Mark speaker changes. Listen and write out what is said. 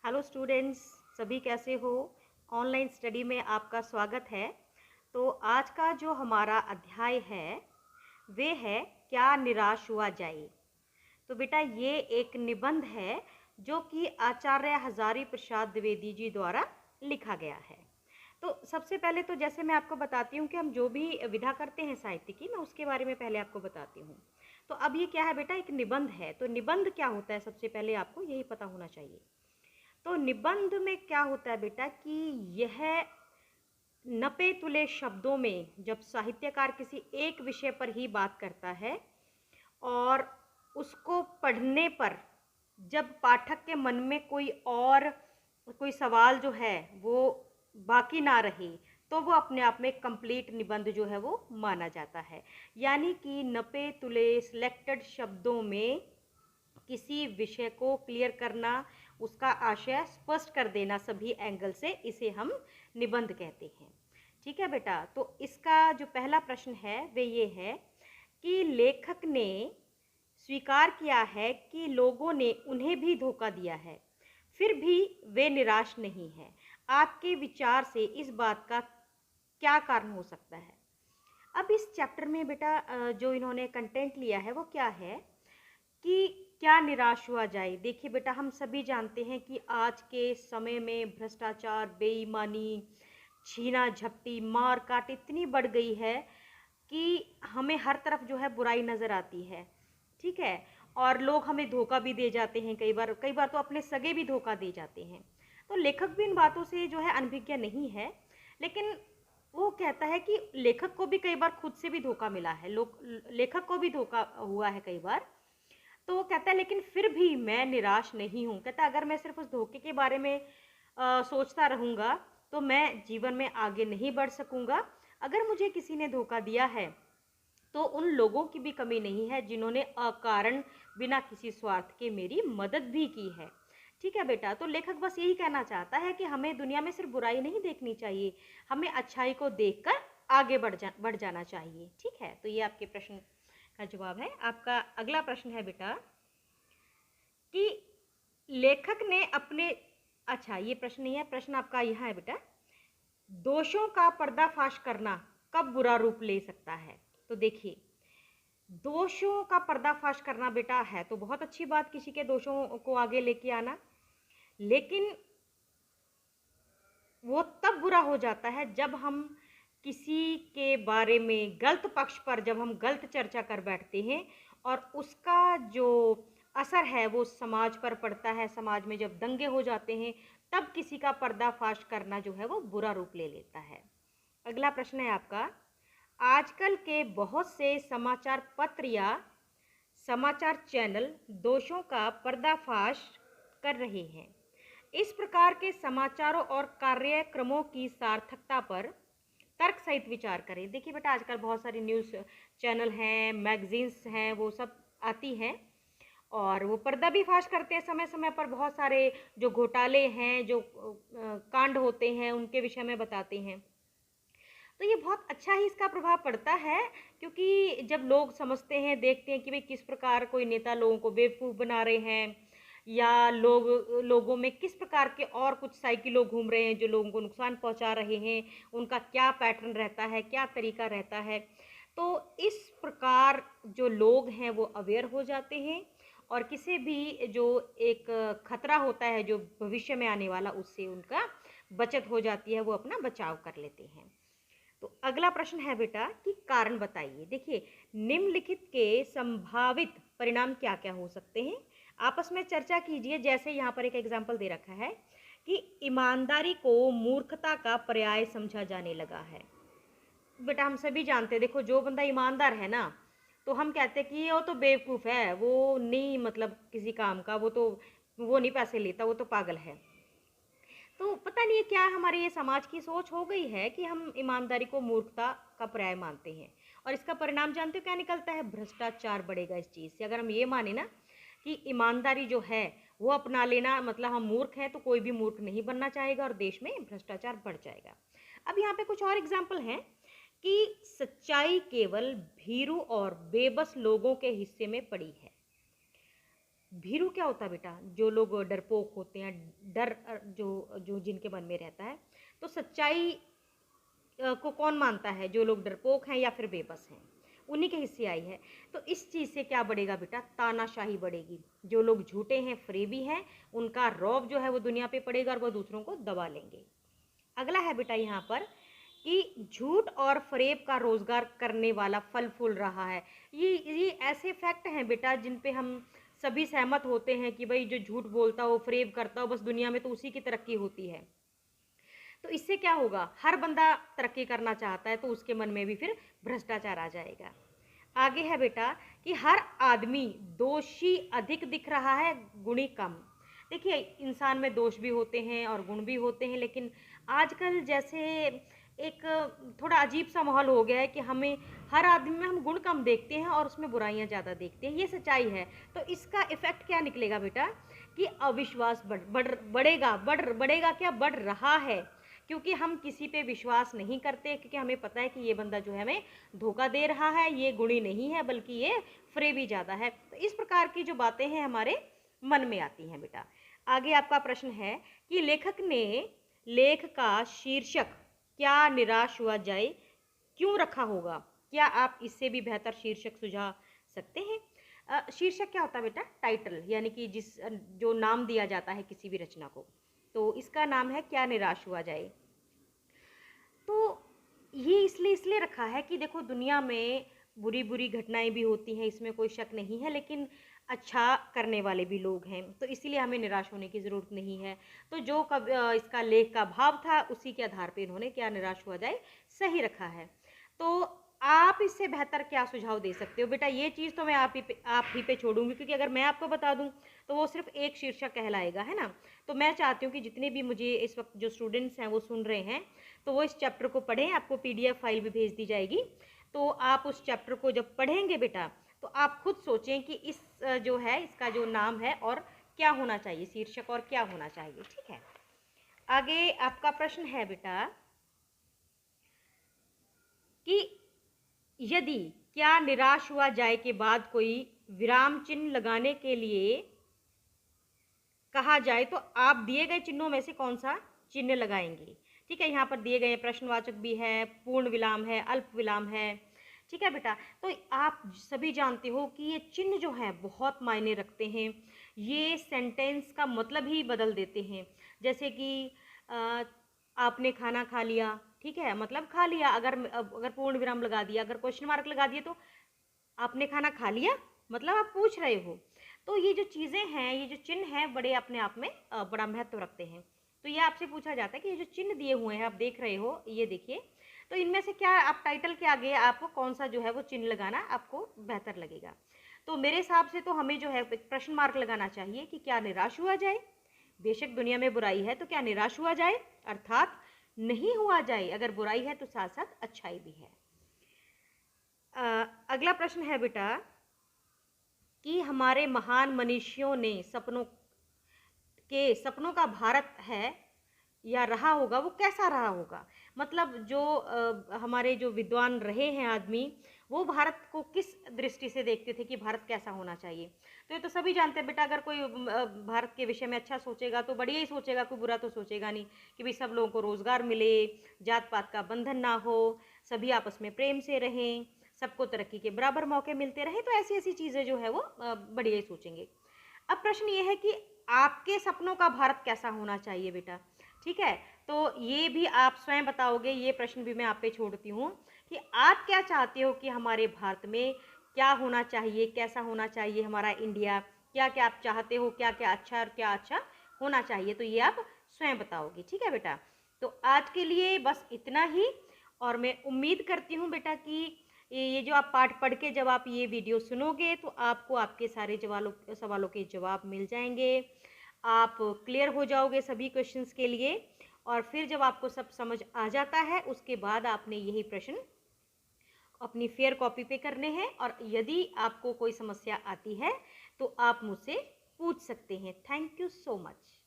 Speaker 1: Hello students, सभी कैसे हो। ऑनलाइन स्टडी में आपका स्वागत है। तो आज का जो हमारा अध्याय है वे है क्या निराश हुआ जाए। तो बेटा ये एक निबंध है जो कि आचार्य हजारी प्रसाद द्विवेदी जी द्वारा लिखा गया है। तो सबसे पहले तो जैसे मैं आपको बताती हूँ कि हम जो भी विधा करते हैं साहित्य की, मैं उसके बारे में पहले आपको बताती हूँ। तो अब ये क्या है बेटा, एक निबंध है। तो निबंध क्या होता है सबसे पहले आपको यही पता होना चाहिए। तो निबंध में क्या होता है बेटा कि यह नपे तुले शब्दों में जब साहित्यकार किसी एक विषय पर ही बात करता है और उसको पढ़ने पर जब पाठक के मन में कोई सवाल जो है वो बाकी ना रहे तो वो अपने आप में कंप्लीट निबंध जो है वो माना जाता है। यानी कि नपे तुले सिलेक्टेड शब्दों में किसी विषय को क्लियर करना, उसका आशय स्पष्ट कर देना सभी एंगल से, इसे हम निबंध कहते हैं। ठीक है बेटा, तो इसका जो पहला प्रश्न है वे ये है कि लेखक ने स्वीकार किया है कि लोगों ने उन्हें भी धोखा दिया है, फिर भी वे निराश नहीं हैं। आपके विचार से इस बात का क्या कारण हो सकता है। अब इस चैप्टर में बेटा जो इन्होंने कंटेंट लिया है वो क्या है कि क्या निराश हुआ जाए। देखिए बेटा, हम सभी जानते हैं कि आज के समय में भ्रष्टाचार, बेईमानी, छीना झपटी, मार काट इतनी बढ़ गई है कि हमें हर तरफ जो है बुराई नज़र आती है। ठीक है, और लोग हमें धोखा भी दे जाते हैं, कई बार तो अपने सगे भी धोखा दे जाते हैं। तो लेखक भी इन बातों से जो है अनभिज्ञ नहीं है, लेकिन वो कहता है कि लेखक को भी कई बार खुद से भी धोखा मिला है, लेखक को भी धोखा हुआ है कई बार। तो वो कहता है लेकिन फिर भी मैं निराश नहीं हूँ। कहता है अगर मैं सिर्फ उस धोखे के बारे में सोचता रहूँगा तो मैं जीवन में आगे नहीं बढ़ सकूँगा। अगर मुझे किसी ने धोखा दिया है तो उन लोगों की भी कमी नहीं है जिन्होंने अकारण बिना किसी स्वार्थ के मेरी मदद भी की है। ठीक है बेटा, तो लेखक बस यही कहना चाहता है कि हमें दुनिया में सिर्फ बुराई नहीं देखनी चाहिए, हमें अच्छाई को देखकर आगे बढ़ जाना चाहिए। ठीक है, तो ये आपके प्रश्न का जवाब है। आपका अगला प्रश्न है बेटा कि लेखक ने अपने, अच्छा ये प्रश्न नहीं है, प्रश्न आपका यह है बेटा, दोषों का पर्दाफाश करना कब बुरा रूप ले सकता है। तो देखिए, दोषों का पर्दाफाश करना बेटा है तो बहुत अच्छी बात, किसी के दोषों को आगे लेके आना, लेकिन वो तब बुरा हो जाता है जब हम किसी के बारे में गलत पक्ष पर जब हम गलत चर्चा कर बैठते हैं और उसका जो असर है वो समाज पर पड़ता है, समाज में जब दंगे हो जाते हैं तब किसी का पर्दाफाश करना जो है वो बुरा रूप ले लेता है। अगला प्रश्न है आपका, आजकल के बहुत से समाचार पत्र या समाचार चैनल दोषों का पर्दाफाश कर रहे हैं। इस प्रकार के समाचारों और कार्यक्रमों की सार्थकता पर तर्क सहित विचार करें। देखिए बेटा, आजकल बहुत सारी न्यूज़ चैनल हैं, मैगजीन्स हैं, वो सब आती हैं और वो पर्दा भी फाश करते हैं समय समय पर। बहुत सारे जो घोटाले हैं, जो कांड होते हैं, उनके विषय में बताते हैं। तो ये बहुत अच्छा ही इसका प्रभाव पड़ता है, क्योंकि जब लोग समझते हैं, देखते हैं कि भाई किस प्रकार कोई नेता लोगों को बेवकूफ़ बना रहे हैं या लोगों में किस प्रकार के और कुछ साइकिलों घूम रहे हैं जो लोगों को नुकसान पहुंचा रहे हैं, उनका क्या पैटर्न रहता है, क्या तरीका रहता है। तो इस प्रकार जो लोग हैं वो अवेयर हो जाते हैं और किसी भी जो एक खतरा होता है जो भविष्य में आने वाला, उससे उनका बचत हो जाती है, वो अपना बचाव कर लेते हैं। तो अगला प्रश्न है बेटा कि कारण बताइए। देखिए, निम्नलिखित के संभावित परिणाम क्या क्या हो सकते हैं, आपस में चर्चा कीजिए। जैसे यहाँ पर एक एग्जाम्पल दे रखा है कि ईमानदारी को मूर्खता का पर्याय समझा जाने लगा है। बेटा हम सभी जानते हैं, देखो जो बंदा ईमानदार है ना, तो हम कहते हैं कि वो तो बेवकूफ़ है, वो नहीं मतलब किसी काम का, वो नहीं पैसे लेता, वो तो पागल है। तो पता नहीं है क्या हमारे ये समाज की सोच हो गई है कि हम ईमानदारी को मूर्खता का पर्याय मानते हैं, और इसका परिणाम जानते हो क्या निकलता है, भ्रष्टाचार बढ़ेगा इस चीज़ से। अगर हम ये माने ना कि ईमानदारी जो है वो अपना लेना मतलब हम मूर्ख हैं, तो कोई भी मूर्ख नहीं बनना चाहेगा और देश में भ्रष्टाचार बढ़ जाएगा। अब यहाँ पे कुछ और एग्जाम्पल हैं कि सच्चाई केवल भीरू और बेबस लोगों के हिस्से में पड़ी है। भीरू क्या होता है बेटा? जो लोग डरपोक होते हैं, डर जो जो जिनके मन में रहता है। तो सच्चाई को कौन मानता है? जो लोग डरपोक हैं या फिर बेबस हैं, उन्हीं के हिस्से आई है। तो इस चीज़ से क्या बढ़ेगा बेटा? तानाशाही बढ़ेगी। जो लोग झूठे हैं, फरेबी हैं, उनका रौब जो है वो दुनिया पे पड़ेगा और वो दूसरों को दबा लेंगे। अगला है बेटा यहाँ पर कि झूठ और फरेब का रोजगार करने वाला फल फूल रहा है। ये ऐसे फैक्ट हैं बेटा जिन पे हम सभी सहमत होते हैं कि भाई जो झूठ बोलता हो, फरेब करता हो, बस दुनिया में तो उसी की तरक्की होती है। तो इससे क्या होगा? हर बंदा तरक्की करना चाहता है, तो उसके मन में भी फिर भ्रष्टाचार आ जाएगा। आगे है बेटा कि हर आदमी दोषी अधिक दिख रहा है, गुणी कम। देखिए, इंसान में दोष भी होते हैं और गुण भी होते हैं, लेकिन आजकल जैसे एक थोड़ा अजीब सा माहौल हो गया है कि हमें हर आदमी में हम गुण कम देखते हैं और उसमें बुराइयां ज़्यादा देखते हैं। ये सच्चाई है। तो इसका इफेक्ट क्या निकलेगा बेटा? कि अविश्वास बढ़ेगा क्या? बढ़ रहा है, क्योंकि हम किसी पे विश्वास नहीं करते, क्योंकि हमें पता है कि ये बंदा जो है हमें धोखा दे रहा है, ये गुणी नहीं है बल्कि ये फरेबी ज़्यादा है। तो इस प्रकार की जो बातें हैं हमारे मन में आती हैं बेटा। आगे आपका प्रश्न है कि लेखक ने लेख का शीर्षक क्या निराश हुआ जाए क्यों रखा होगा? क्या आप इससे भी बेहतर शीर्षक सुझा सकते हैं? शीर्षक क्या होता है बेटा? टाइटल, यानी कि जो नाम दिया जाता है किसी भी रचना को। तो इसका नाम है क्या निराश हुआ जाए। तो ये इसलिए रखा है कि देखो, दुनिया में बुरी बुरी घटनाएं भी होती हैं, इसमें कोई शक नहीं है, लेकिन अच्छा करने वाले भी लोग हैं, तो इसीलिए हमें निराश होने की ज़रूरत नहीं है। तो जो इसका लेख का भाव था, उसी के आधार पे इन्होंने क्या निराश हुआ जाए सही रखा है। तो आप इससे बेहतर क्या सुझाव दे सकते हो बेटा? ये चीज़ तो मैं आप ही पे छोड़ूंगी, क्योंकि अगर मैं आपको बता दूं तो वो सिर्फ एक शीर्षक कहलाएगा, है ना। तो मैं चाहती हूँ कि जितने भी मुझे इस वक्त जो स्टूडेंट्स हैं वो सुन रहे हैं, तो वो इस चैप्टर को पढ़ें। आपको PDF फाइल भी भेज दी जाएगी। तो आप उस चैप्टर को जब पढ़ेंगे बेटा, तो आप खुद सोचें कि इस जो है इसका जो नाम है और क्या होना चाहिए, शीर्षक और क्या होना चाहिए। ठीक है। आगे आपका प्रश्न है बेटा कि यदि क्या निराश हुआ जाए के बाद कोई विराम चिन्ह लगाने के लिए कहा जाए तो आप दिए गए चिन्हों में से कौन सा चिन्ह लगाएंगे? ठीक है, यहाँ पर दिए गए प्रश्नवाचक भी है, पूर्ण विराम है, अल्प विराम है। ठीक है बेटा। तो आप सभी जानते हो कि ये चिन्ह जो है बहुत मायने रखते हैं। ये सेंटेंस का मतलब ही बदल देते हैं। जैसे कि आपने खाना खा लिया, ठीक है, मतलब खा लिया। अगर पूर्ण विराम लगा दिया, अगर क्वेश्चन मार्क लगा दिए, तो आपने खाना खा लिया, मतलब आप पूछ रहे हो। तो ये जो चीज़ें हैं, ये जो चिन्ह हैं, बड़े अपने आप में बड़ा महत्व रखते हैं। तो ये आपसे पूछा जाता है कि ये जो चिन्ह दिए हुए हैं, आप देख रहे हो, ये देखिए, तो इनमें से क्या आप टाइटल के आगे आपको कौन सा जो है वो चिन्ह लगाना आपको बेहतर लगेगा? तो मेरे हिसाब से तो हमें जो है प्रश्न मार्क लगाना चाहिए कि क्या निराश हुआ जाए। बेशक दुनिया में बुराई है, तो क्या निराश हुआ जाए, अर्थात नहीं हुआ जाए। अगर बुराई है तो साथ साथ अच्छाई भी है। अगला प्रश्न है बेटा कि हमारे महान मनीषियों ने सपनों का भारत है या रहा होगा, वो कैसा रहा होगा? मतलब जो हमारे जो विद्वान रहे हैं आदमी, वो भारत को किस दृष्टि से देखते थे कि भारत कैसा होना चाहिए? तो ये तो सभी जानते हैं बेटा। अगर कोई भारत के विषय में अच्छा सोचेगा तो बढ़िया ही सोचेगा, कोई बुरा तो सोचेगा नहीं। कि भाई सब लोगों को रोजगार मिले, जात पात का बंधन ना हो, सभी आपस में प्रेम से रहें, सबको तरक्की के बराबर मौके मिलते रहें। तो ऐसी ऐसी चीज़ें जो है वो बढ़िया ही सोचेंगे। अब प्रश्न ये है कि आपके सपनों का भारत कैसा होना चाहिए बेटा? ठीक है, तो ये भी आप स्वयं बताओगे। ये प्रश्न भी मैं आप पे छोड़ती हूँ कि आप क्या चाहते हो कि हमारे भारत में क्या होना चाहिए, कैसा होना चाहिए हमारा इंडिया, क्या क्या आप चाहते हो, क्या क्या अच्छा और क्या अच्छा होना चाहिए, तो ये आप स्वयं बताओगे। ठीक है बेटा। तो आज के लिए बस इतना ही। और मैं उम्मीद करती हूँ बेटा कि ये जो आप पाठ पढ़ के जब आप ये वीडियो सुनोगे तो आपको आपके सारे सवालों के जवाब मिल जाएंगे। आप क्लियर हो जाओगे सभी क्वेश्चंस के लिए। और फिर जब आपको सब समझ आ जाता है, उसके बाद आपने यही प्रश्न अपनी फेयर कॉपी पे करने हैं। और यदि आपको कोई समस्या आती है तो आप मुझसे पूछ सकते हैं। Thank you so much.